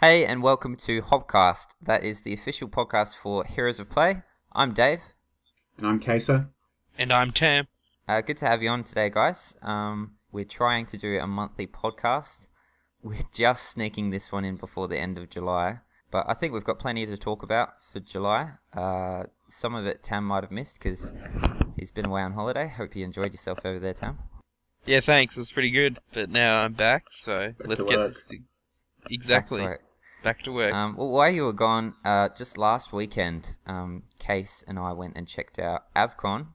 Hey, and welcome to Hopcast. That is the official podcast for Heroes of Play. I'm Dave. And I'm Kesa. And I'm Tam. Good to have you on today, guys. We're trying to do a monthly podcast. We're just sneaking this one in before the end of July. But I think we've got plenty to talk about for July. Some of it Tam might have missed because he's been away on holiday. Hope you enjoyed yourself over there, Tam. Yeah, thanks. It was pretty good. But now I'm back, so let's get this. Exactly. Back to work. Well, while you were gone, just last weekend, Case and I went and checked out AVCon,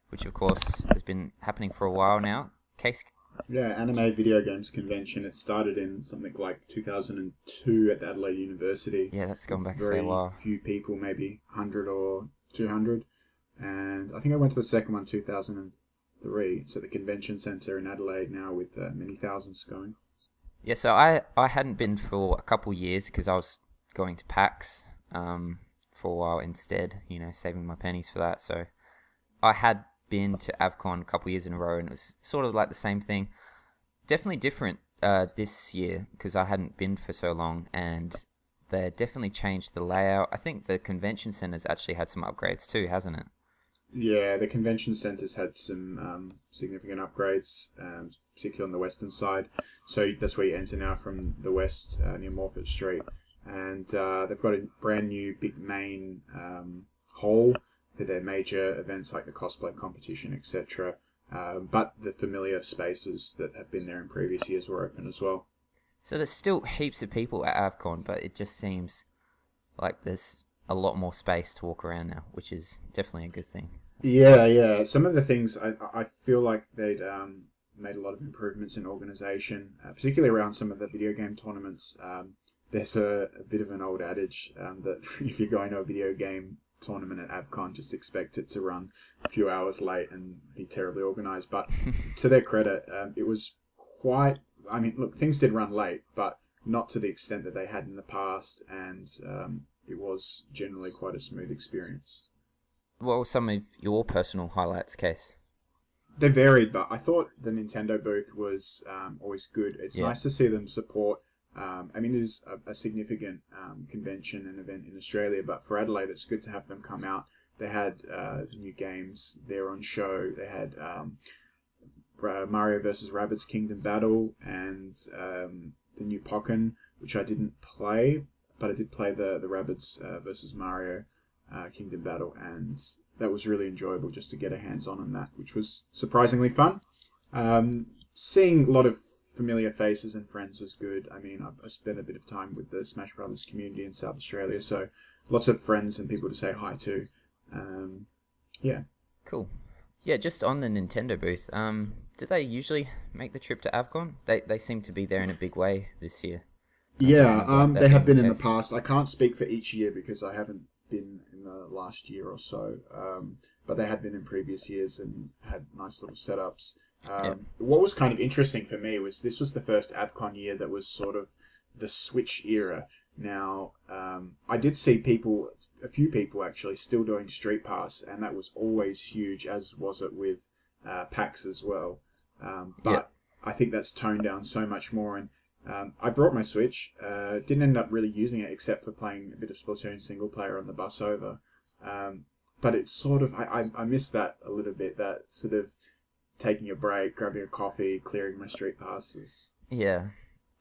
which of course has been happening for a while now. Case. Yeah, Anime Video Games Convention. It started in something like 2002 at Adelaide University. Yeah, that's gone back a very fair while. Few people, maybe 100 or 200. And I think I went to the second one 2003. It's at the Convention Centre in Adelaide now with many thousands going. Yeah, so I hadn't been for a couple years because I was going to PAX for a while instead, saving my pennies for that. So I had been to AVCon a couple years in a row, and it was sort of like the same thing. Definitely different this year because I hadn't been for so long, and they definitely changed the layout. I think the convention center's actually had some upgrades too, hasn't it? Yeah, the convention centre's had some significant upgrades, particularly on the western side. So that's where you enter now from the west near Morfett Street. And they've got a brand new big main hall for their major events like the cosplay competition, etc. But the familiar spaces that have been there in previous years were open as well. So there's still heaps of people at AVCon, but it just seems like there's a lot more space to walk around now, which is definitely a good thing. Yeah. Some of the things I feel like they'd made a lot of improvements in organisation, particularly around some of the video game tournaments. There's a bit of an old adage that if you're going to a video game tournament at AVCon, just expect it to run a few hours late and be terribly organised. But to their credit, it was quite... I mean, look, things did run late, but not to the extent that they had in the past, and it was generally quite a smooth experience. What were some of your personal highlights, Case? They varied, but I thought the Nintendo booth was always good. It's nice to see them support. It is a significant convention and event in Australia, but for Adelaide, it's good to have them come out. They had the new games there on show. They had Mario vs. Rabbids Kingdom Battle and the new Pokken, which I didn't play, but I did play the Rabbids versus Mario Kingdom Battle, and that was really enjoyable just to get a hands-on on that, which was surprisingly fun. Seeing a lot of familiar faces and friends was good. I mean, I spent a bit of time with the Smash Brothers community in South Australia, so lots of friends and people to say hi to. Yeah. Cool. Yeah, just on the Nintendo booth, do they usually make the trip to AVCon? They seem to be there in a big way this year. Yeah, they have been in the past. I can't speak for each year because I haven't been in the last year or so, but they had been in previous years and had nice little setups. What was kind of interesting for me was this was the first AVCon year that was sort of the Switch era. Now, I did see a few people actually still doing Street Pass, and that was always huge, as was it with PAX as well. But I think that's toned down so much more, and I brought my Switch, didn't end up really using it except for playing a bit of Splatoon single player on the bus over. But it's sort of, I miss that a little bit, that sort of taking a break, grabbing a coffee, clearing my Street Passes. Yeah,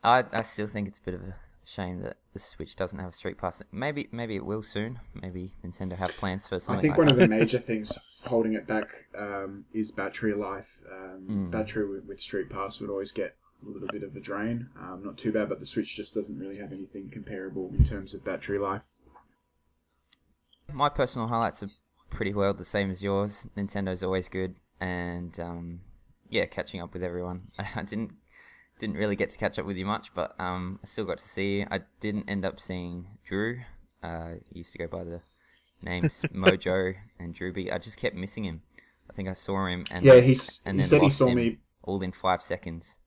I still think it's a bit of a shame that the Switch doesn't have a Street Pass. Maybe it will soon. Maybe Nintendo have plans for something. I think like one that. of the major things holding it back is battery life. Battery with Street Pass would always get a little bit of a drain. Not too bad, but the Switch just doesn't really have anything comparable in terms of battery life. My personal highlights are pretty well the same as yours. Nintendo's always good, and catching up with everyone. I didn't really get to catch up with you much, but I still got to see you. I didn't end up seeing Drew. He used to go by the names Mojo and Drewby. I just kept missing him. I think I saw him, and he said he saw me all in 5 seconds.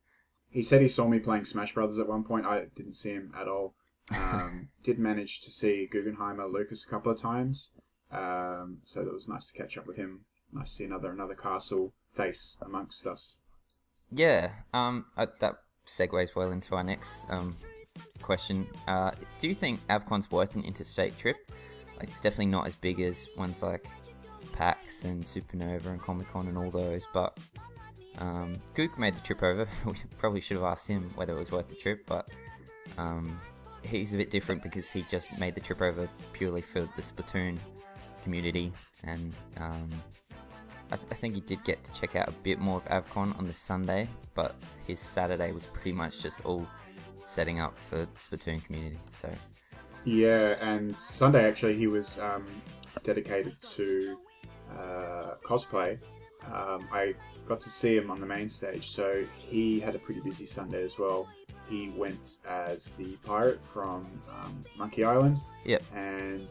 He said he saw me playing Smash Brothers at one point. I didn't see him at all. Did manage to see Guggenheimer Lucas a couple of times. So that was nice to catch up with him. Nice to see another Castle face amongst us. Yeah, that segues well into our next question. Do you think AVCon's worth an interstate trip? Like, it's definitely not as big as ones like PAX and Supernova and Comic-Con and all those, but Gook made the trip over. We probably should have asked him whether it was worth the trip, but he's a bit different because he just made the trip over purely for the Splatoon community, and I think he did get to check out a bit more of AVCon on the Sunday, but his Saturday was pretty much just all setting up for Splatoon community. So yeah, and Sunday actually he was dedicated to cosplay. I got to see him on the main stage, so he had a pretty busy Sunday as well. He went as the pirate from Monkey Island. Yep. And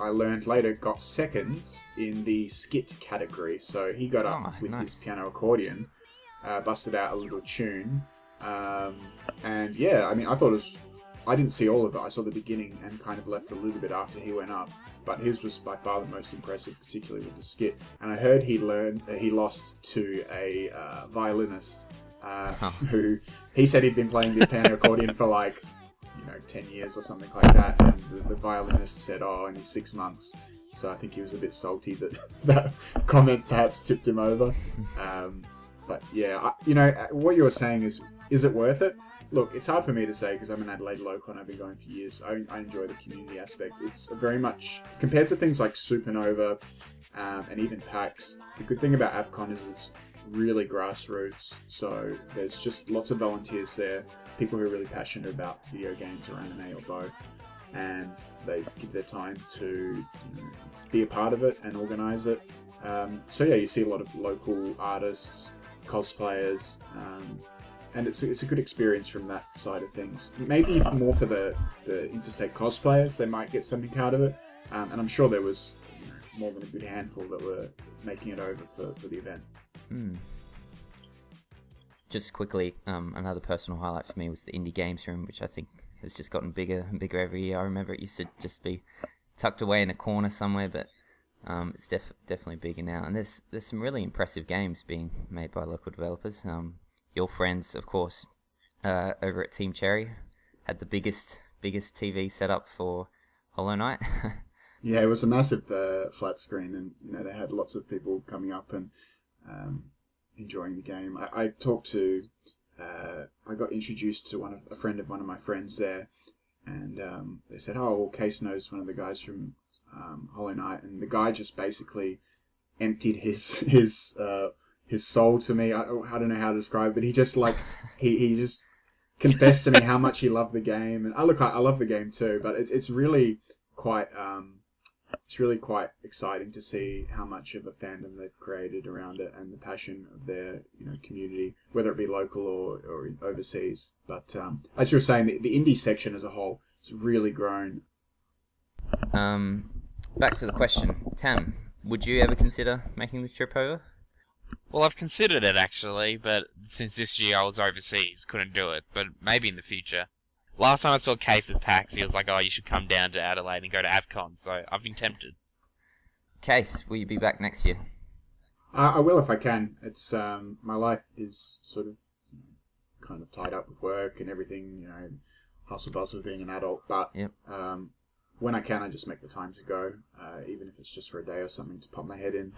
I learned later, got seconds in the skit category. So he got up with his piano accordion, busted out a little tune. And yeah, I mean, I didn't see all of it. I saw the beginning and kind of left a little bit after he went up. But his was by far the most impressive, particularly with the skit. And I heard he lost to a violinist who he said he'd been playing the piano accordion for 10 years or something like that. And the violinist said, only 6 months. So I think he was a bit salty that that comment perhaps tipped him over. But yeah, what you were saying is it worth it? Look, it's hard for me to say because I'm an Adelaide local and I've been going for years. I enjoy the community aspect. It's very much, compared to things like Supernova and even PAX, the good thing about AVCon is it's really grassroots. So there's just lots of volunteers there, people who are really passionate about video games or anime or both. And they give their time to be a part of it and organise it. So yeah, you see a lot of local artists, cosplayers, and it's a good experience from that side of things. Maybe more for the interstate cosplayers, they might get something out of it. And I'm sure there was more than a good handful that were making it over for the event. Just quickly, another personal highlight for me was the indie games room, which I think has just gotten bigger and bigger every year. I remember it used to just be tucked away in a corner somewhere, but it's definitely bigger now. And there's some really impressive games being made by local developers. Your friends, of course, over at Team Cherry, had the biggest TV set up for Hollow Knight. Yeah, it was a massive flat screen, and they had lots of people coming up and enjoying the game. I talked to, I got introduced to a friend of one of my friends there, and they said, Case knows one of the guys from Hollow Knight, and the guy just basically emptied his soul to me. I don't know how to describe it, but he just he just confessed to me how much he loved the game, and I love the game too, but it's really quite exciting to see how much of a fandom they've created around it and the passion of their community, whether it be local or overseas. But as you were saying, the indie section as a whole, it's really grown. Back to the question, Tam, would you ever consider making the trip over? Well, I've considered it actually, but since this year I was overseas, couldn't do it. But maybe in the future. Last time I saw Case at PAX, he was like, you should come down to Adelaide and go to AVCon, so I've been tempted. Case, will you be back next year? I will if I can. It's my life is sort of kind of tied up with work and everything, hustle bustle of being an adult, but yep. When I can, I just make the time to go, even if it's just for a day or something to pop my head in.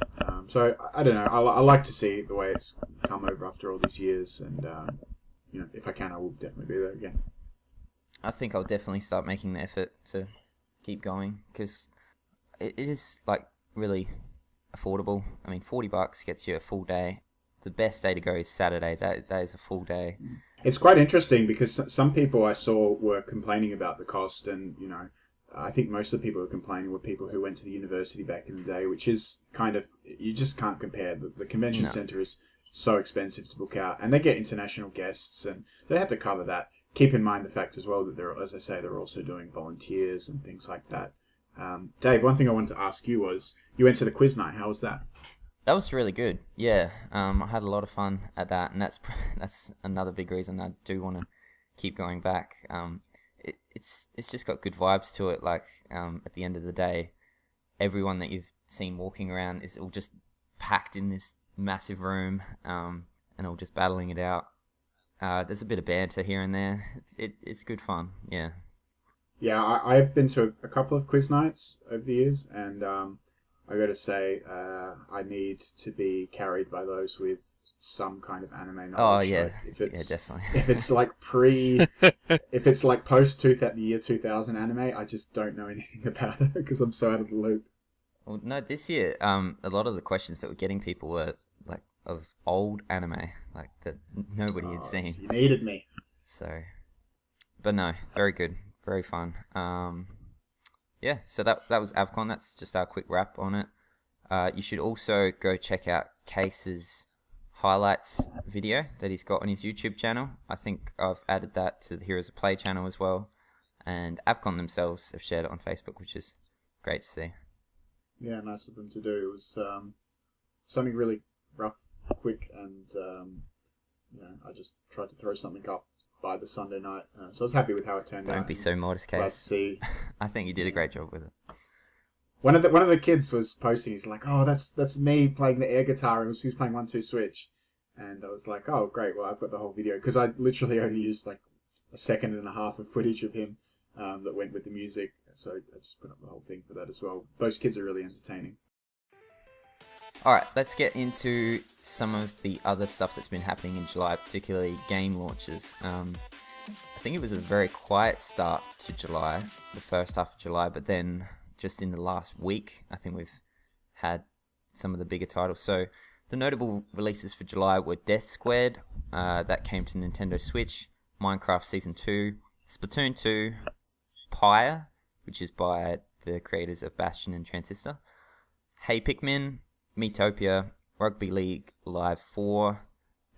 So I don't know. I like to see the way it's come over after all these years, and if I can, I will definitely be there again. I think I'll definitely start making the effort to keep going because it is really affordable. I mean, $40 gets you a full day. The best day to go is Saturday. That is a full day. It's quite interesting because some people I saw were complaining about the cost, and I think most of the people who were complaining were people who went to the university back in the day, which is kind of, you just can't compare. The convention centre is so expensive to book out, and they get international guests, and they have to cover that. Keep in mind the fact as well that they're also doing volunteers and things like that. Dave, one thing I wanted to ask you was, you went to the quiz night. How was that? That was really good. Yeah, I had a lot of fun at that, and that's another big reason I do want to keep going back. It's just got good vibes to it. At the end of the day, everyone that you've seen walking around is all just packed in this massive room, and all just battling it out. There's a bit of banter here and there. It's good fun. Yeah. Yeah, I've been to a couple of quiz nights over the years, and I got to say, I need to be carried by those with some kind of anime knowledge. Oh yeah, like if it's, yeah, definitely. If it's like if it's like post the year 2000 anime, I just don't know anything about it because I'm so out of the loop. Well, no, this year, a lot of the questions that we're getting people were like of old anime, like that nobody had seen. You needed me. So, but no, very good, very fun. Yeah, so that was AVCon. That's just our quick wrap on it. You should also go check out Case's highlights video that he's got on his YouTube channel. I think I've added that to the Heroes of Play channel as well. And AVCon themselves have shared it on Facebook, which is great to see. Yeah, nice of them to do. It was something really rough, quick, and I just tried to throw something up by the Sunday night. So I was happy with how it turned out. Don't be so modest, Case. Glad to see. I think you did a great job with it. One of the kids was posting. He's like, "Oh, that's me playing the air guitar." And he was playing 1-2 switch, and I was like, "Oh, great! Well, I've got the whole video because I literally only used like a second and a half of footage of him that went with the music." So I just put up the whole thing for that as well. Those kids are really entertaining. All right, let's get into some of the other stuff that's been happening in July, particularly game launches. I think it was a very quiet start to July, the first half of July, but then just in the last week, I think we've had some of the bigger titles. So the notable releases for July were Death Squared, that came to Nintendo Switch, Minecraft Season 2, Splatoon 2, Pyre, which is by the creators of Bastion and Transistor, Hey Pikmin, Miitopia, Rugby League Live 4,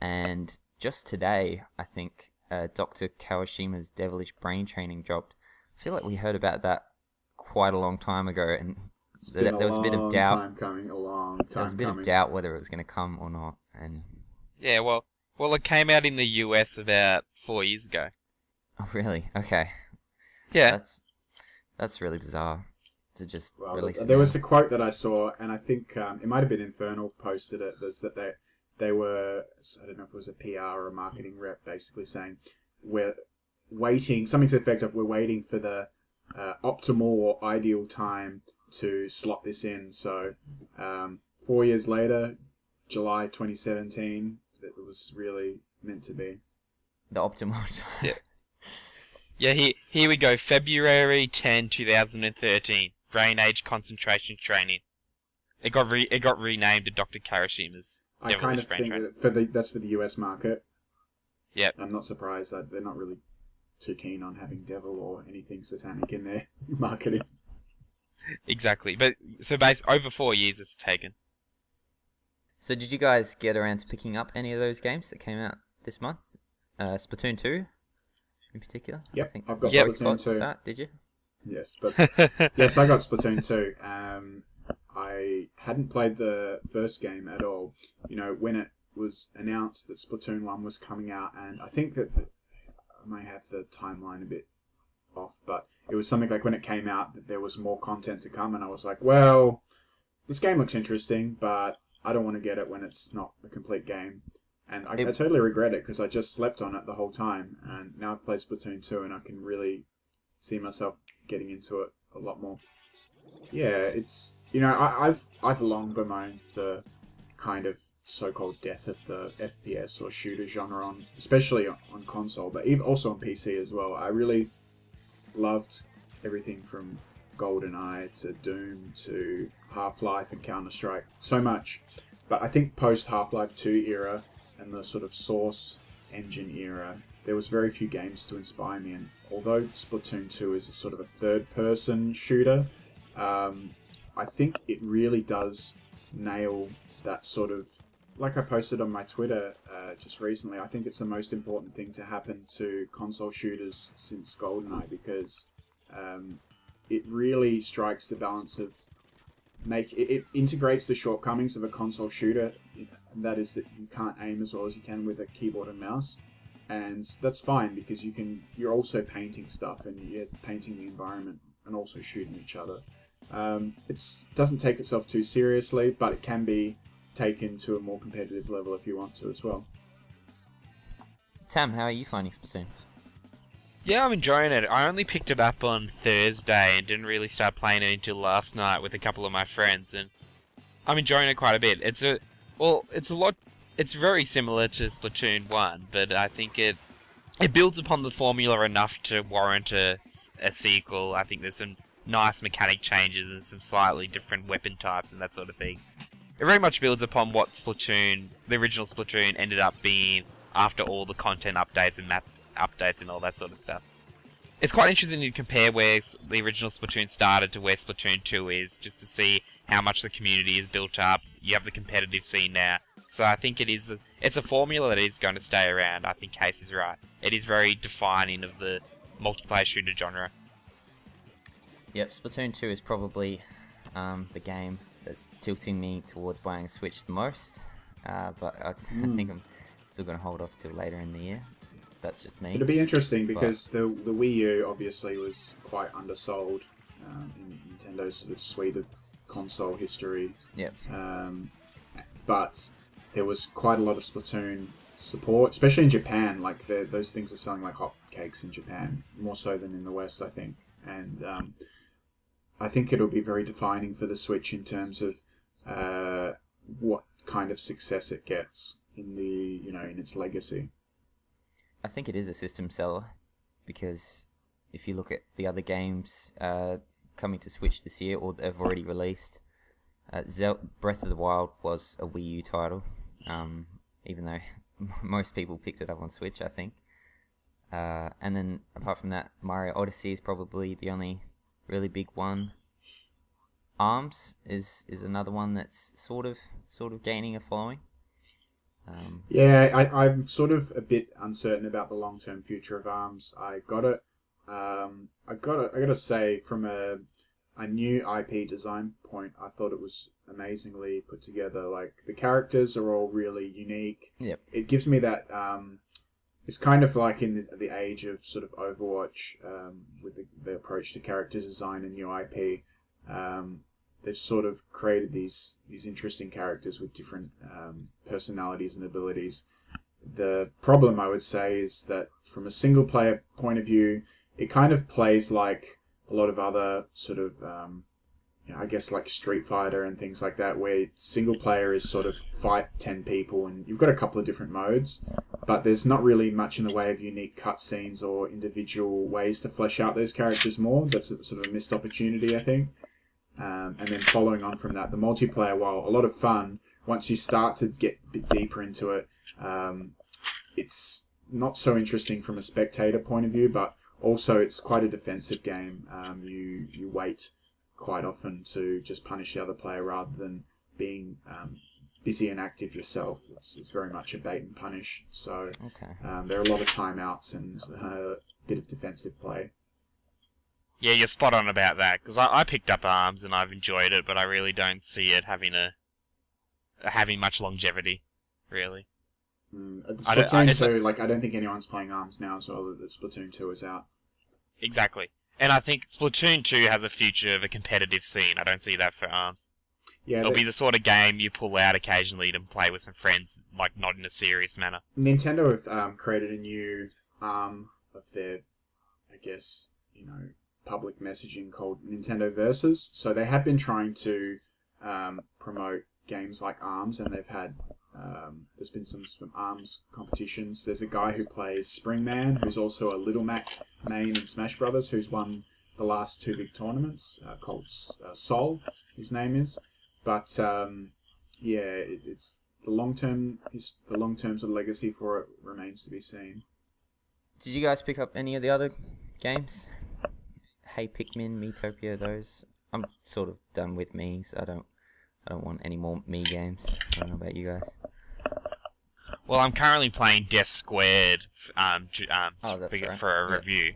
and just today, I think, Dr. Kawashima's Devilish Brain Training dropped. I feel like we heard about that quite a long time ago, and there was a bit of doubt. There was a bit of doubt whether it was going to come or not. And yeah, well, it came out in the US about 4 years ago. Oh, really? Okay. Yeah. That's really bizarre to just release it. There was a quote that I saw, and I think it might have been Infernal posted it, that's that they were, I don't know if it was a PR or a marketing rep, basically saying, we're waiting, something to the effect of, we're waiting for the optimal or ideal time to slot this in. So 4 years later, July 2017, it was really meant to be. The optimal time. Yeah. Yeah, here we go. February 10, 2013. Brain Age Concentration Training. It got renamed to Dr. Kawashima's. I kind of think that's for the US market. Yep. I'm not surprised that they're not really too keen on having devil or anything satanic in their marketing. Exactly. But so over 4 years it's taken. So did you guys get around to picking up any of those games that came out this month? Splatoon 2 in particular? Yep, I think I've got Splatoon 2. That, did you? Yes, yes, I got Splatoon 2. I hadn't played the first game at all. You know, when it was announced that Splatoon 1 was coming out, and I think that I may have the timeline a bit off, but it was something like when it came out that there was more content to come, and I was like, well, this game looks interesting, but I don't want to get it when it's not a complete game. And I totally regret it because I just slept on it the whole time, and now I've played Splatoon 2 and I can really see myself getting into it a lot more. Yeah, it's, you know, I've long bemoaned the kind of so-called death of the FPS or shooter genre, especially on console, but even also on PC as well. I really loved everything from GoldenEye to Doom to Half-Life and Counter-Strike so much, but I think post Half-Life 2 era and the sort of Source engine era, there was very few games to inspire me, and although Splatoon 2 is a sort of a third-person shooter, I think it really does nail that sort of, like I posted on my Twitter just recently, I think it's the most important thing to happen to console shooters since GoldenEye, because it really strikes the balance of it integrates the shortcomings of a console shooter, and that is that you can't aim as well as you can with a keyboard and mouse, and that's fine because you're also painting stuff and you're painting the environment and also shooting each other. It doesn't take itself too seriously, but it can be taken to a more competitive level if you want to as well. Tam, how are you finding Splatoon? Yeah, I'm enjoying it. I only picked it up on Thursday and didn't really start playing it until last night with a couple of my friends, and I'm enjoying it quite a bit. It's very similar to Splatoon 1, but I think it builds upon the formula enough to warrant a sequel. I think there's some nice mechanic changes and some slightly different weapon types and that sort of thing. It very much builds upon what the original Splatoon ended up being after all the content updates and map updates and all that sort of stuff. It's quite interesting to compare where the original Splatoon started to where Splatoon 2 is, just to see how much the community is built up. You have the competitive scene now. So I think it's a formula that is going to stay around. I think Case is right. It is very defining of the multiplayer shooter genre. Yep, Splatoon 2 is probably the game that's tilting me towards buying a Switch the most. But I think I'm still going to hold off till later in the year. That's just me. It'll be interesting because the Wii U obviously was quite undersold in Nintendo's sort of suite of console history. Yep. But there was quite a lot of Splatoon support, especially in Japan. Like those things are selling like hotcakes in Japan, more so than in the West, I think. And I think it'll be very defining for the Switch in terms of what kind of success it gets in in its legacy. I think it is a system seller because if you look at the other games coming to Switch this year or they've already released, Breath of the Wild was a Wii U title, even though most people picked it up on Switch, I think. And then apart from that, Mario Odyssey is probably the only really big one. ARMS is another one that's sort of gaining a following. I'm sort of a bit uncertain about the long-term future of ARMS. I gotta say, from a new IP design point, I thought it was amazingly put together. Like, the characters are all really unique. Yep. It gives me that, it's kind of like in the age of sort of Overwatch, with the approach to character design and new IP. They've sort of created these interesting characters with different personalities and abilities. The problem, I would say, is that from a single-player point of view, it kind of plays like a lot of other sort of, I guess like Street Fighter and things like that, where single-player is sort of fight 10 people, and you've got a couple of different modes, but there's not really much in the way of unique cutscenes or individual ways to flesh out those characters more. That's sort of a missed opportunity, I think. And then following on from that, the multiplayer, while a lot of fun, once you start to get a bit deeper into it, it's not so interesting from a spectator point of view, but also it's quite a defensive game. You wait quite often to just punish the other player rather than being busy and active yourself. It's very much a bait and punish. So there are a lot of timeouts and a bit of defensive play. Yeah, you're spot on about that, because I picked up ARMS and I've enjoyed it, but I really don't see it having much longevity, really. Splatoon 2, I don't think anyone's playing ARMS now as well, that Splatoon 2 is out. Exactly. And I think Splatoon 2 has a future of a competitive scene. I don't see that for ARMS. Yeah, it'll be the sort of game you pull out occasionally to play with some friends, like not in a serious manner. Nintendo have created a new arm of their, I guess, public messaging called Nintendo Versus. So they have been trying to promote games like ARMS, and they've had there's been some ARMS competitions. There's a guy who plays Springman, who's also a Little Mac main in Smash Brothers, who's won the last two big tournaments, called Sol, his name is. But it's the long-term sort of legacy for it remains to be seen. Did you guys pick up any of the other games? Hey Pikmin, Miitopia, those. I'm sort of done with Miis. I don't want any more Mii games. I don't know about you guys. Well, I'm currently playing Death Squared for a review.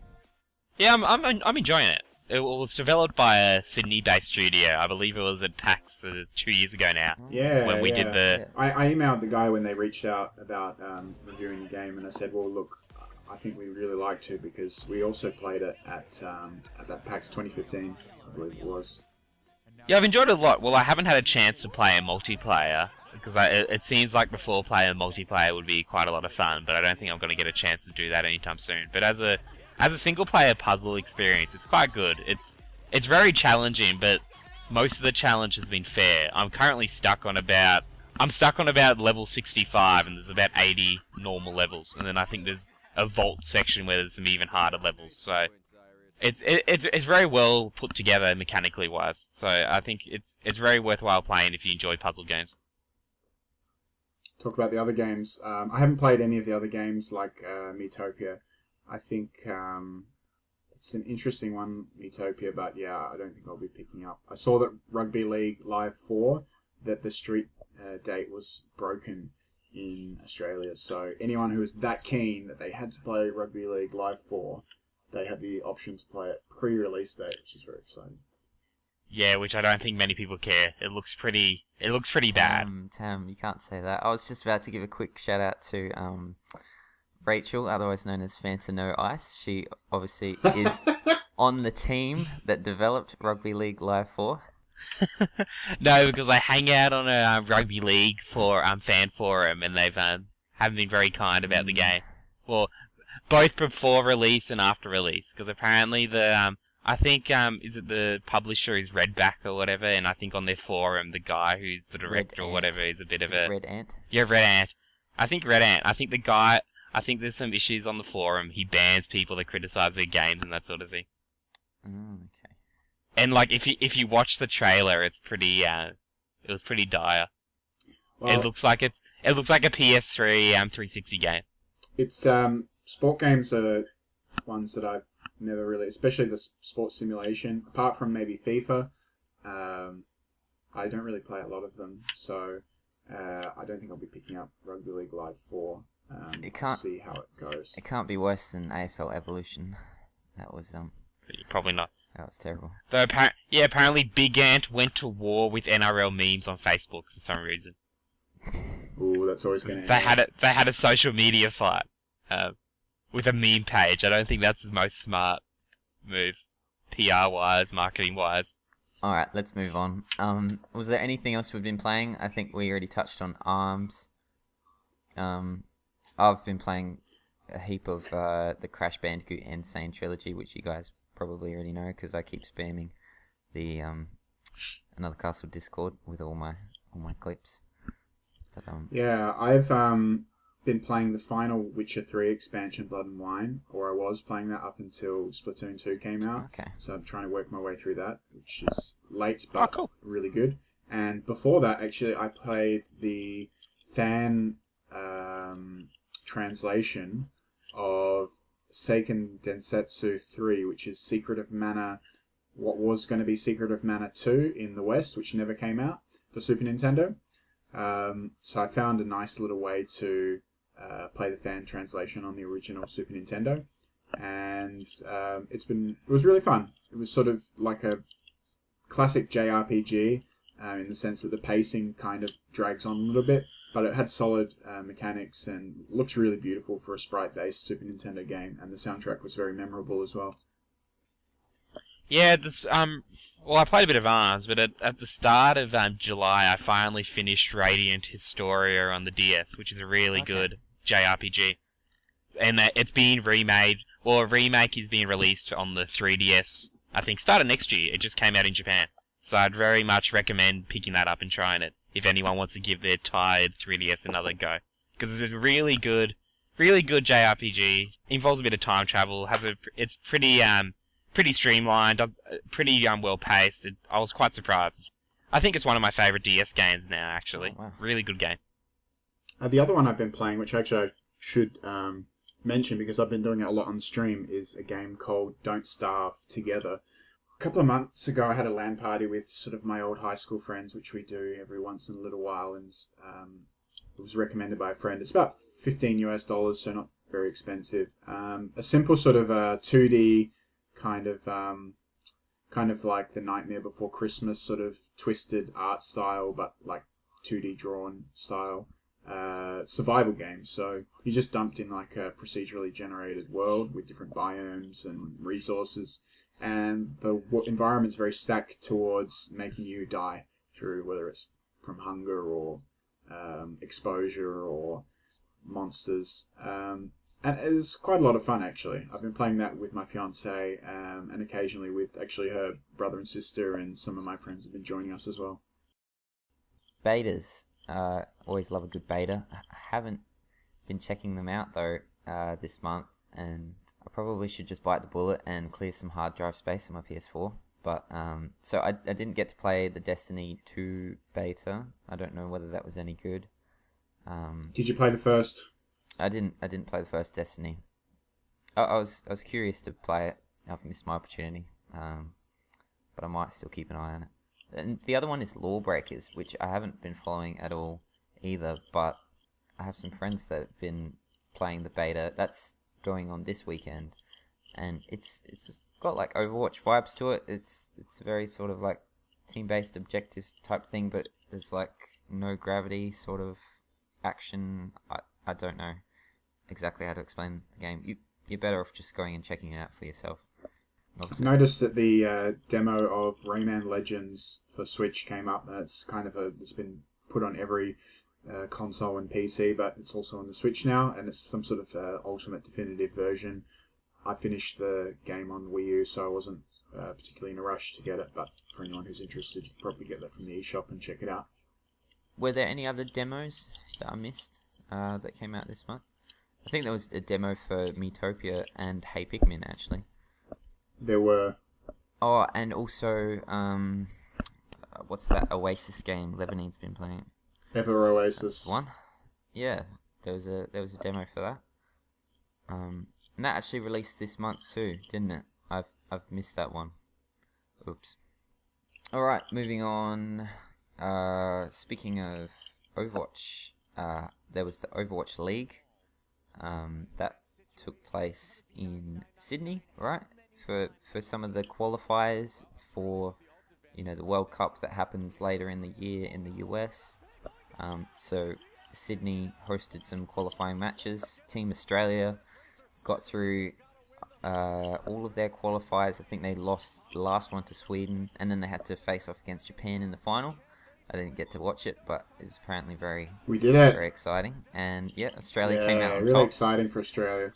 Yeah, I'm enjoying it. It's developed by a Sydney-based studio. I believe it was at PAX 2 years ago now. Yeah, when we did the. I emailed the guy when they reached out about reviewing the game, and I said, well, look, I think we really like to, because we also played it at that PAX 2015, I believe it was. Yeah, I've enjoyed it a lot. Well, I haven't had a chance to play a multiplayer, because it seems like the 4-player multiplayer would be quite a lot of fun, but I don't think I'm going to get a chance to do that anytime soon. But as a single-player puzzle experience, it's quite good. It's very challenging, but most of the challenge has been fair. I'm stuck on about level 65, and there's about 80 normal levels, and then I think there's a vault section where there's some even harder levels. So it's very well put together mechanically wise. So I think it's very worthwhile playing if you enjoy puzzle games. Talk about the other games. I haven't played any of the other games like Miitopia. I think it's an interesting one, Miitopia, but yeah, I don't think I'll be picking up. I saw that Rugby League Live 4, that the street date was broken in Australia. So anyone who was that keen that they had to play Rugby League Live 4, they had the option to play it pre-release date, which is very exciting. Yeah, which I don't think many people care. It looks pretty bad. Tam, you can't say that. I was just about to give a quick shout out to Rachel, otherwise known as Fanta No Ice. She obviously is on the team that developed Rugby League Live 4. No, because I hang out on a Rugby League for fan forum, and they've haven't been very kind about the game. Well, both before release and after release, because apparently the I think is it the publisher is Redback or whatever, and I think on their forum the guy who's the director or whatever is a bit of a Red Ant. Yeah, Red Ant. I think Red Ant. I think the guy. I think there's some issues on the forum. He bans people that criticize their games and that sort of thing. Okay. And like if you watch the trailer, it's pretty it was pretty dire. Well, it looks like a PS3 360 game. It's sport games are ones that I've never really, especially the sports simulation. Apart from maybe FIFA, I don't really play a lot of them, so I don't think I'll be picking up Rugby League Live 4. See how it goes. It can't be worse than AFL Evolution. That was probably not. That was terrible. Though apparently Big Ant went to war with NRL memes on Facebook for some reason. Ooh, that's always going to. They had a social media fight with a meme page. I don't think that's the most smart move, PR wise, marketing wise. All right, let's move on. Was there anything else we've been playing? I think we already touched on ARMS. I've been playing a heap of the Crash Bandicoot Insane trilogy, which you guys probably already know because I keep spamming the Another Castle Discord with all my clips. But, yeah, I've been playing the final Witcher 3 expansion, Blood and Wine, or I was playing that up until Splatoon 2 came out. Okay. So I'm trying to work my way through that, which is late but really good. And before that, actually, I played the fan translation of Seiken Densetsu 3, which is Secret of Mana, what was going to be Secret of Mana 2 in the West, which never came out for Super Nintendo. So I found a nice little way to play the fan translation on the original Super Nintendo, and it was really fun. It was sort of like a classic JRPG in the sense that the pacing kind of drags on a little bit, but it had solid mechanics and looks really beautiful for a sprite-based Super Nintendo game, and the soundtrack was very memorable as well. Yeah, well, I played a bit of ARMS, but at the start of July, I finally finished Radiant Historia on the DS, which is a really good JRPG. And it's being remade, well, a remake is being released on the 3DS, I think, started next year. It just came out in Japan. So I'd very much recommend picking that up and trying it, if anyone wants to give their tired 3DS another go. Because it's a really good JRPG, involves a bit of time travel, it's pretty streamlined, pretty well paced. I was quite surprised. I think it's one of my favourite DS games now, actually. Oh, wow. Really good game. The other one I've been playing, which actually I should mention because I've been doing it a lot on stream, is a game called Don't Starve Together. A couple of months ago, I had a LAN party with sort of my old high school friends, which we do every once in a little while, and it was recommended by a friend. It's about $15, so not very expensive. A simple sort of 2D kind of like the Nightmare Before Christmas sort of twisted art style, but like 2D drawn style survival game. So you're just dumped in like a procedurally generated world with different biomes and resources, and the environment's very stacked towards making you die through, whether it's from hunger or exposure or monsters. And it's quite a lot of fun, actually. I've been playing that with my fiance and occasionally with actually her brother and sister, and some of my friends have been joining us as well. Betas. Always love a good beta. I haven't been checking them out, though, this month, and I probably should just bite the bullet and clear some hard drive space on my PS4. But so I didn't get to play the Destiny 2 beta. I don't know whether that was any good. Did you play the first? I didn't play the first Destiny. I was curious to play it. I've missed my opportunity. But I might still keep an eye on it. And the other one is Lawbreakers, which I haven't been following at all either. But I have some friends that have been playing the beta. That's going on this weekend, and it's got like Overwatch vibes to it. It's very sort of like team-based objectives type thing, but there's like no gravity sort of action. I don't know exactly how to explain the game. You're better off just going and checking it out for yourself. I've noticed that the demo of Rayman Legends for Switch came up. It's it's been put on every console and PC, but it's also on the Switch now, and it's some sort of ultimate definitive version. I finished the game on Wii U, so I wasn't particularly in a rush to get it, but for anyone who's interested, you can probably get that from the eShop and check it out. Were there any other demos that I missed that came out this month? I think there was a demo for Miitopia and Hey Pikmin, actually. There were. Oh, and also, what's that Oasis game Levanine's been playing? Ever Oasis. That's the one. Yeah, there was a demo for that. And that actually released this month too, didn't it? I've missed that one. Oops. All right, moving on. Speaking of Overwatch, there was the Overwatch League. That took place in Sydney, right? For some of the qualifiers for, the World Cup that happens later in the year in the US. So Sydney hosted some qualifying matches. Team Australia got through all of their qualifiers. I think they lost the last one to Sweden, and then they had to face off against Japan in the final. I didn't get to watch it, but it was apparently very exciting. And yeah, Australia came out on really top. Exciting for Australia.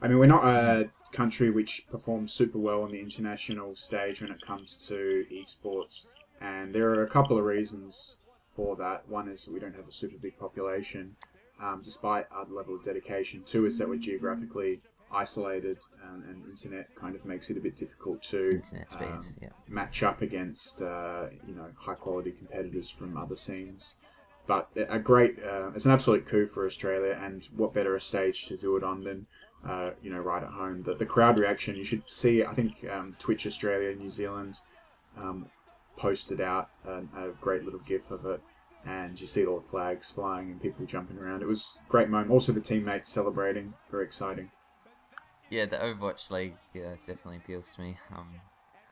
I mean, we're not a country which performs super well on the international stage when it comes to esports, and there are a couple of reasons for that. One is that we don't have a super big population, despite our level of dedication. Two is that we're geographically isolated, and internet kind of makes it a bit difficult to match up against high quality competitors from other scenes. But it's an absolute coup for Australia, and what better a stage to do it on than right at home. The crowd reaction, you should see. I think Twitch Australia, New Zealand posted out a great little GIF of it, and you see all the flags flying and people jumping around. It was a great moment. Also, the teammates celebrating, very exciting. Yeah, the Overwatch League, definitely appeals to me.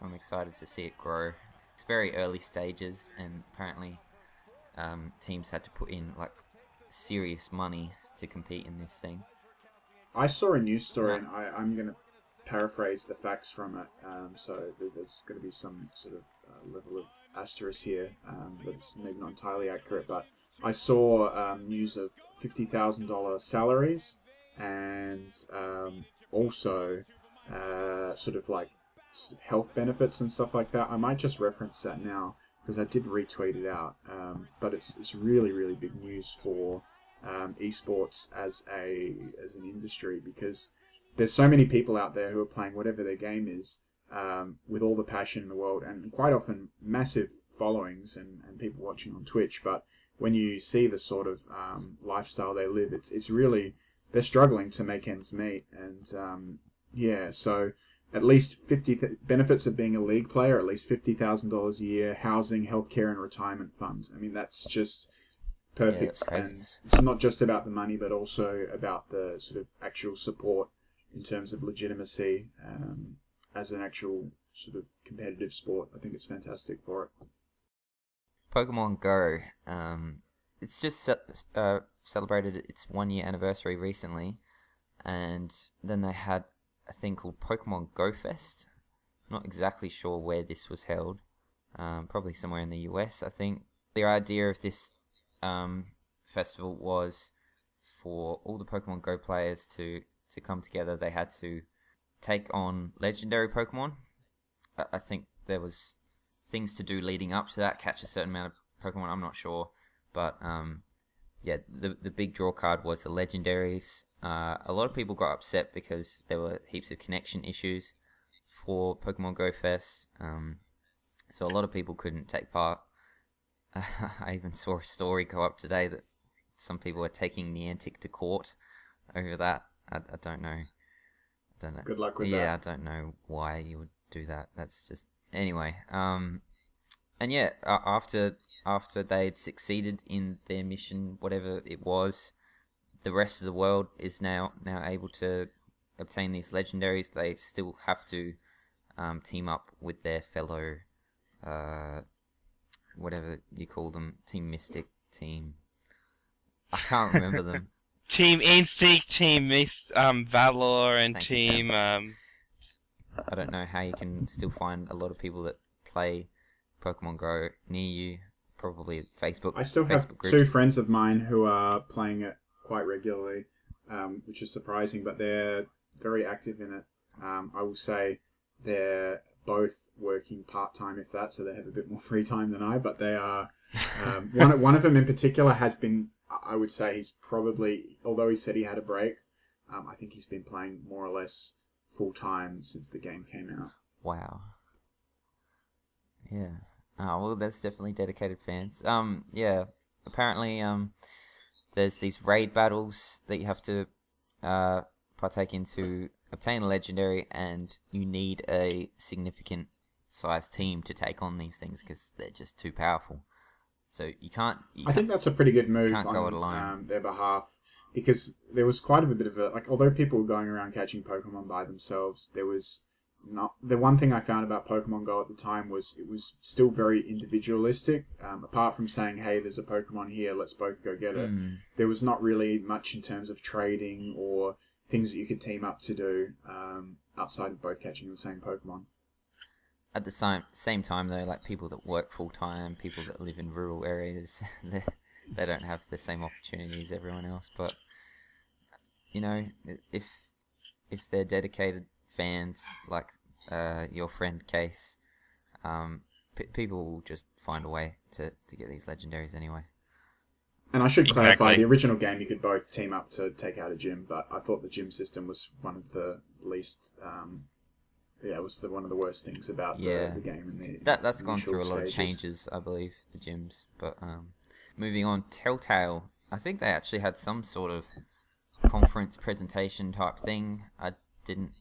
I'm excited to see it grow. It's very early stages, and apparently teams had to put in like serious money to compete in this thing. I saw a news story, and I'm going to paraphrase the facts from it, so there's going to be some sort of level of asterisk here that's maybe not entirely accurate, but I saw news of $50,000 salaries, and also sort of health benefits and stuff like that. I might just reference that now because I did retweet it out, but it's really, really big news for esports as an industry, because there's so many people out there who are playing whatever their game is with all the passion in the world, and quite often massive followings and people watching on Twitch. But when you see the sort of lifestyle they live, it's really, they're struggling to make ends meet. And so at least benefits of being a league player, at least $50,000 a year, housing, healthcare, and retirement funds. I mean, that's just perfect. Yeah, and it's not just about the money, but also about the sort of actual support in terms of legitimacy as an actual sort of competitive sport. I think it's fantastic for it. Pokemon Go, it's just celebrated its 1 year anniversary recently, and then they had a thing called Pokemon Go Fest. Not exactly sure where this was held, probably somewhere in the US, I think. The idea of this festival was for all the Pokemon Go players to come together. They had to take on legendary Pokemon. I think there was things to do leading up to that, catch a certain amount of Pokemon, I'm not sure. But the big draw card was the legendaries. A lot of people got upset because there were heaps of connection issues for Pokemon Go Fest. So a lot of people couldn't take part. I even saw a story go up today that some people are taking Niantic to court over that. I don't know. Good luck with that. Yeah, I don't know why you would do that. That's just... Anyway, and yeah, after they'd succeeded in their mission, whatever it was, the rest of the world is now able to obtain these legendaries. They still have to team up with their fellow, whatever you call them, Team Mystic, Team... I can't remember them. Team Instinct, Team Valor, and Thank you, Team... I don't know how you can still find a lot of people that play Pokemon Go near you. Probably Facebook. I still have Facebook groups. 2 friends of mine who are playing it quite regularly, which is surprising, but they're very active in it. I will say they're both working part-time, if that, so they have a bit more free time than I, but they are... one of them in particular has been, I would say he's probably, although he said he had a break, I think he's been playing more or less full-time since the game came out. Wow. Yeah. Oh, well, that's definitely dedicated fans. Yeah. Apparently, there's these raid battles that you have to partake in to obtain a legendary, and you need a significant size team to take on these things because they're just too powerful. So you can't... I think that's a pretty good move can't go it on alone. Their behalf, because there was quite a bit of a... Like, although people were going around catching Pokemon by themselves, there was not... The one thing I found about Pokemon Go at the time was it was still very individualistic. Apart from saying, hey, there's a Pokemon here, let's both go get it. There was not really much in terms of trading or things that you could team up to do outside of both catching the same Pokemon. At the same time, though, like people that work full-time, people that live in rural areas, they don't have the same opportunities as everyone else. But, you know, if they're dedicated fans, like your friend Case, people will just find a way to get these legendaries anyway. And I should clarify, the original game you could both team up to take out a gym, but I thought the gym system was one of the least... it was one of the worst things about the game. That's gone through a lot of changes, I believe, the gyms. But moving on, Telltale. I think they actually had some sort of conference presentation type thing. I didn't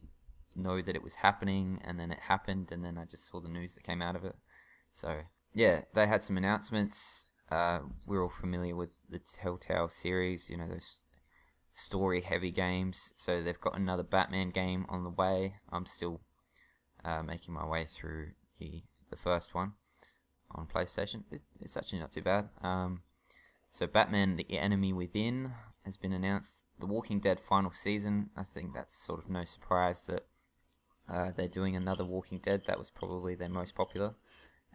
know that it was happening, and then it happened, and then I just saw the news that came out of it. So, yeah, they had some announcements. We're all familiar with the Telltale series, you know, those story-heavy games. So they've got another Batman game on the way. I'm still... making my way through the first one on PlayStation. It's actually not too bad. So Batman: The Enemy Within has been announced. The Walking Dead final season. I think that's sort of no surprise that they're doing another Walking Dead. That was probably their most popular.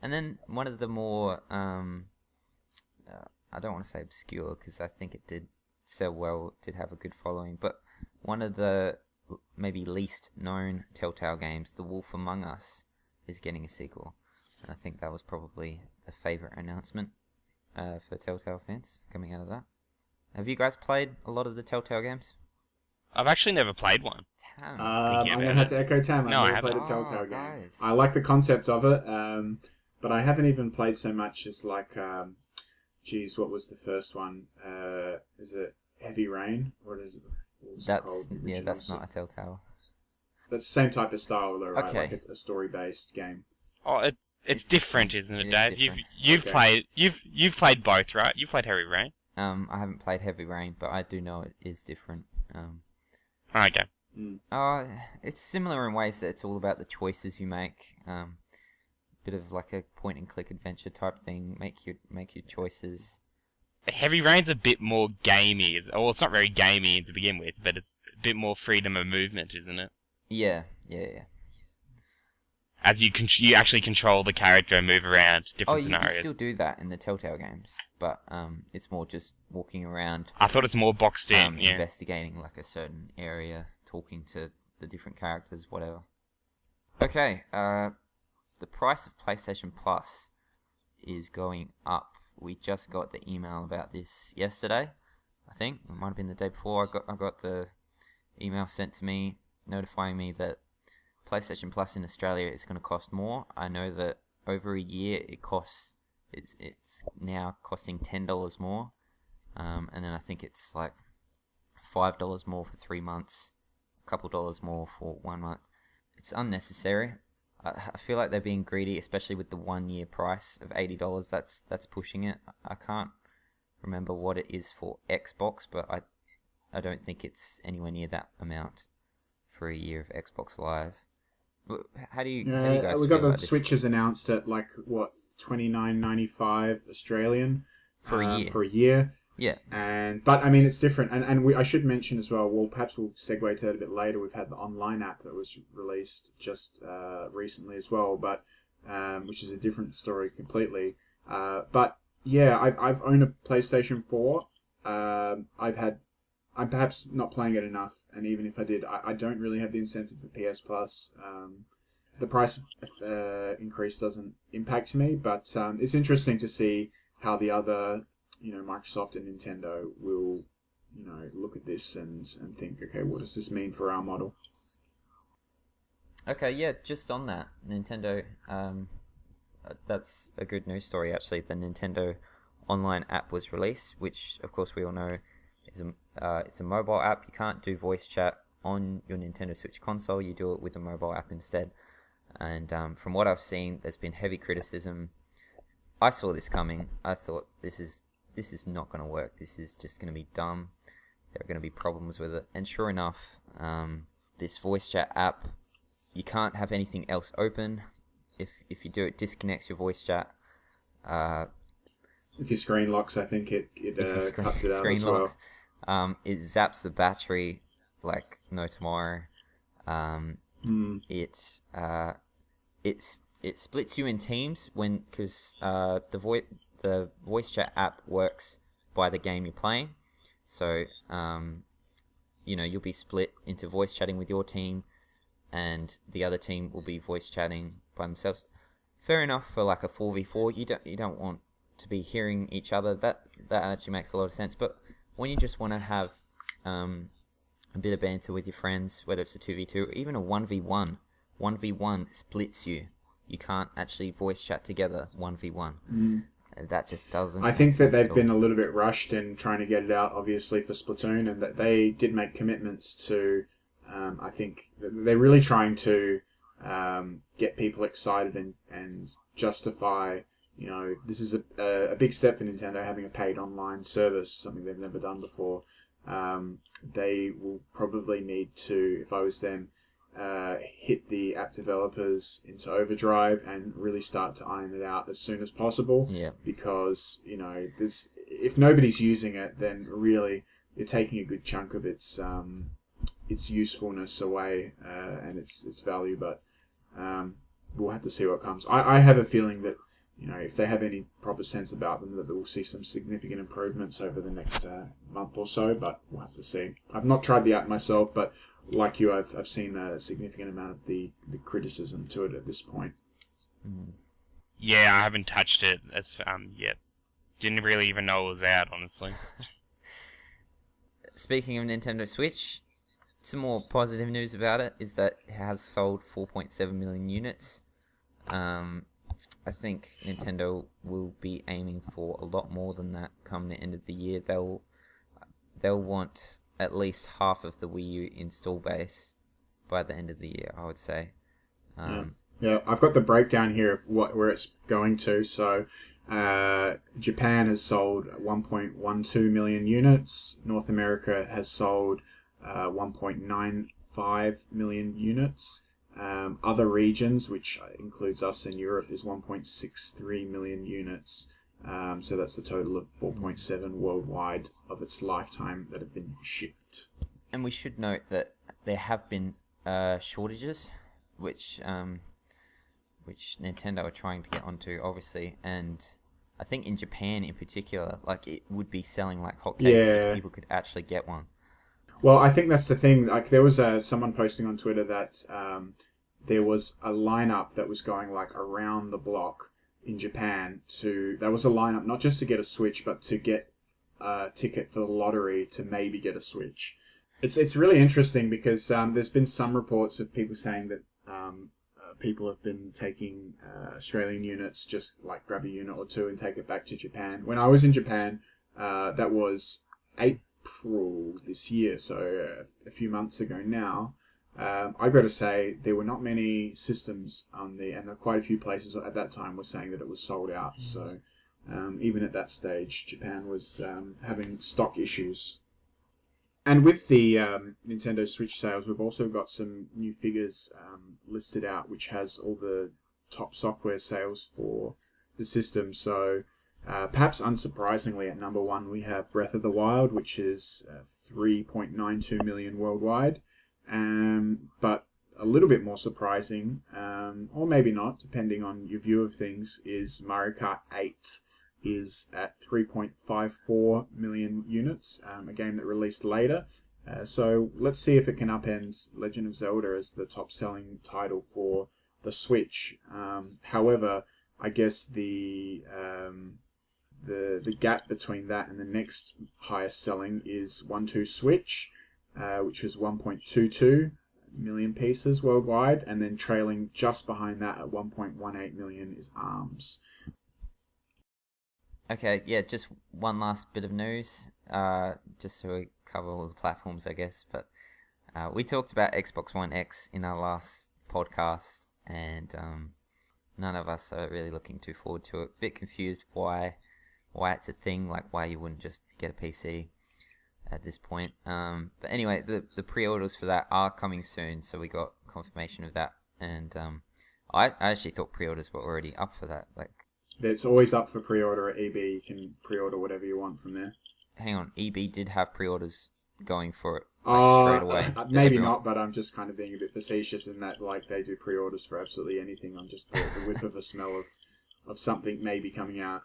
And then one of the more I don't want to say obscure because I think it did sell well, did have a good following, but one of the maybe least known Telltale games, The Wolf Among Us, is getting a sequel. And I think that was probably the favourite announcement for Telltale fans coming out of that. Have you guys played a lot of the Telltale games? I've actually never played one. I'm going to have to echo Tam. I've never played a Telltale game. Guys. I like the concept of it, but I haven't even played so much as like, what was the first one? Is it Heavy Rain? What is it? That's not a Telltale. That's the same type of style though, right? Okay. Like it's a story-based game. Oh, it's different, isn't it, Dave? Different. You've played both, right? You've played Heavy Rain. I haven't played Heavy Rain, but I do know it is different. Okay. It's similar in ways that it's all about the choices you make. Bit of like a point-and-click adventure type thing. Make your choices. Heavy Rain's a bit more gamey. Well, it's not very gamey to begin with, but it's a bit more freedom of movement, isn't it? Yeah. as you actually control the character and move around different scenarios. You still do that in the Telltale games, but it's more just walking around. I thought it's more boxed in, investigating like a certain area, talking to the different characters, whatever. Okay, the price of PlayStation Plus is going up. We just got the email about this yesterday, I think. It might have been the day before. I got the email sent to me notifying me that PlayStation Plus in Australia is going to cost more. I know that over a year it's now costing $10 more, and then I think it's like $5 more for 3 months, a couple dollars more for 1 month. It's unnecessary. I feel like they're being greedy, especially with the 1 year price of $80. That's pushing it. I can't remember what it is for Xbox, but I don't think it's anywhere near that amount for a year of Xbox Live. How do you guys we feel got the about this? Switches announced at like what, $29.95 Australian for a year. For a year. Yeah. But I mean, it's different, and I should mention as well. Well, perhaps we'll segue to that a bit later. We've had the online app that was released just recently as well, but which is a different story completely. But yeah, I've owned a PlayStation 4. I'm perhaps not playing it enough, and even if I did, I don't really have the incentive for PS Plus. The price increase doesn't impact me, but it's interesting to see how the other, Microsoft and Nintendo will, look at this and think, okay, what does this mean for our model? Okay, yeah, just on that, Nintendo, that's a good news story, actually. The Nintendo online app was released, which, of course, we all know it's a mobile app. You can't do voice chat on your Nintendo Switch console. You do it with a mobile app instead. And from what I've seen, there's been heavy criticism. I saw this coming. I thought this is not going to work. This is just going to be dumb. There are going to be problems with it. And sure enough, this voice chat app, you can't have anything else open. If you do, it disconnects your voice chat. If your screen locks, I think it cuts it out as well. It zaps the battery like no tomorrow. It splits you in teams because the voice chat app works by the game you're playing. So you'll be split into voice chatting with your team, and the other team will be voice chatting by themselves. Fair enough for like a 4v4. You don't want to be hearing each other. That actually makes a lot of sense. But when you just want to have a bit of banter with your friends, whether it's a 2v2 or even a 1v1 splits you. You can't actually voice chat together 1v1. That just doesn't. I think that they've been a little bit rushed in trying to get it out, obviously, for Splatoon, and that they did make commitments to. I think they're really trying to get people excited and justify. This is a big step for Nintendo, having a paid online service, something they've never done before. They will probably need to, if I was them, hit the app developers into overdrive and really start to iron it out as soon as possible. Yeah. Because, if nobody's using it, then really you're taking a good chunk of its usefulness away and its value. But we'll have to see what comes. I have a feeling that, if they have any proper sense about them, that we'll see some significant improvements over the next month or so, but we'll have to see. I've not tried the app myself, but like you, I've seen a significant amount of the criticism to it at this point. Yeah, I haven't touched it yet. Didn't really even know it was out, honestly. Speaking of Nintendo Switch, some more positive news about it is that it has sold 4.7 million units. I think Nintendo will be aiming for a lot more than that come the end of the year. They'll want at least half of the Wii U install base by the end of the year, I would say. Yeah, I've got the breakdown here of where it's going to. So Japan has sold 1.12 million units. North America has sold 1.95 million units. Other regions, which includes us in Europe, is 1.63 million units. So that's a total of 4.7 worldwide of its lifetime that have been shipped. And we should note that there have been shortages, which which Nintendo are trying to get onto, obviously, and I think in Japan in particular, like it would be selling like hotcakes if people could actually get one. Well, I think that's the thing. Like there was someone posting on Twitter that there was a lineup that was going like around the block in Japan there was a lineup not just to get a Switch, but to get a ticket for the lottery to maybe get a Switch. It's really interesting because there's been some reports of people saying that people have been taking Australian units, just like grab a unit or two and take it back to Japan. When I was in Japan, that was April this year, so a few months ago now. I got to say, there were not many systems and there were quite a few places at that time were saying that it was sold out. So even at that stage, Japan was having stock issues. And with the Nintendo Switch sales, we've also got some new figures listed out, which has all the top software sales for the system. So perhaps unsurprisingly, at number one, we have Breath of the Wild, which is 3.92 million worldwide. But a little bit more surprising, or maybe not, depending on your view of things, is Mario Kart 8 is at 3.54 million units, a game that released later. So let's see if it can upend Legend of Zelda as the top-selling title for the Switch. However, I guess the gap between that and the next highest selling is 1-2 Switch, which was 1.22 million pieces worldwide, and then trailing just behind that at 1.18 million is ARMS. Okay, yeah, just one last bit of news, just so we cover all the platforms, I guess. But we talked about Xbox One X in our last podcast, and none of us are really looking too forward to it. A bit confused why it's a thing, like why you wouldn't just get a PC at this point. But anyway, the pre-orders for that are coming soon, so we got confirmation of that. And I actually thought pre-orders were already up for that. Like, it's always up for pre-order at EB. You can pre-order whatever you want from there. Hang on, EB did have pre-orders going for it straight away. Maybe not, but I'm just kind of being a bit facetious in that, like, they do pre-orders for absolutely anything. I'm just the whiff of a smell of something maybe coming out.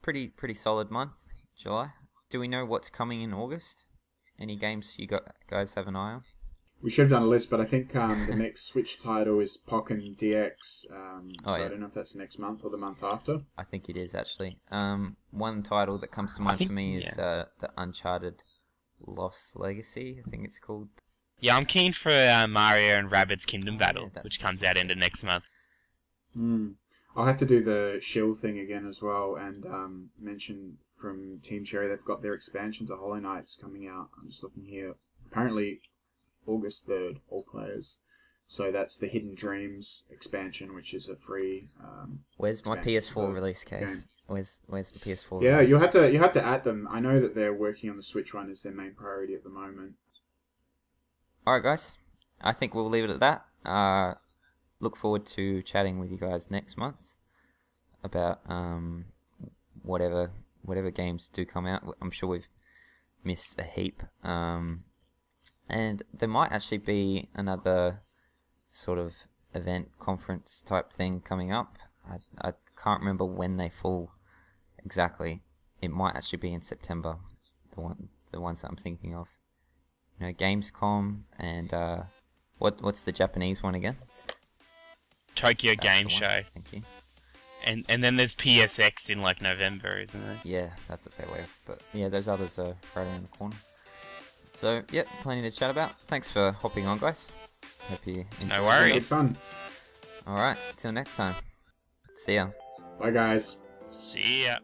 Pretty solid month, July. Do we know what's coming in August? Any games you guys have an eye on? We should have done a list, but I think the next Switch title is Pokken DX. I don't know if that's next month or the month after. I think it is, actually. One title that comes to mind for me is the Uncharted Lost Legacy, I think it's called. Yeah, I'm keen for Mario and Rabbids Kingdom Battle, which comes out into next month. I'll have to do the shield thing again as well, and mention from Team Cherry they've got their expansion to Hollow Knight's coming out. I'm just looking here. Apparently August 3rd, all players. So that's the Hidden Dreams expansion, which is a free. Where's my PS4 release case? Where's the PS4? Yeah, release? you have to add them. I know that they're working on the Switch one as their main priority at the moment. All right, guys. I think we'll leave it at that. Look forward to chatting with you guys next month about whatever games do come out. I'm sure we've missed a heap. And there might actually be another sort of event, conference type thing coming up. I can't remember when they fall exactly. It might actually be in September, the ones that I'm thinking of. You know, Gamescom and what's the Japanese one again? Tokyo Game Show. Thank you. And then there's PSX in like November, isn't there? Yeah, that's a fair way off. But yeah, those others are right around the corner. So, yep, plenty to chat about. Thanks for hopping on, guys. Hope you enjoyed. No worries. It was fun. Alright, till next time. See ya. Bye, guys. See ya.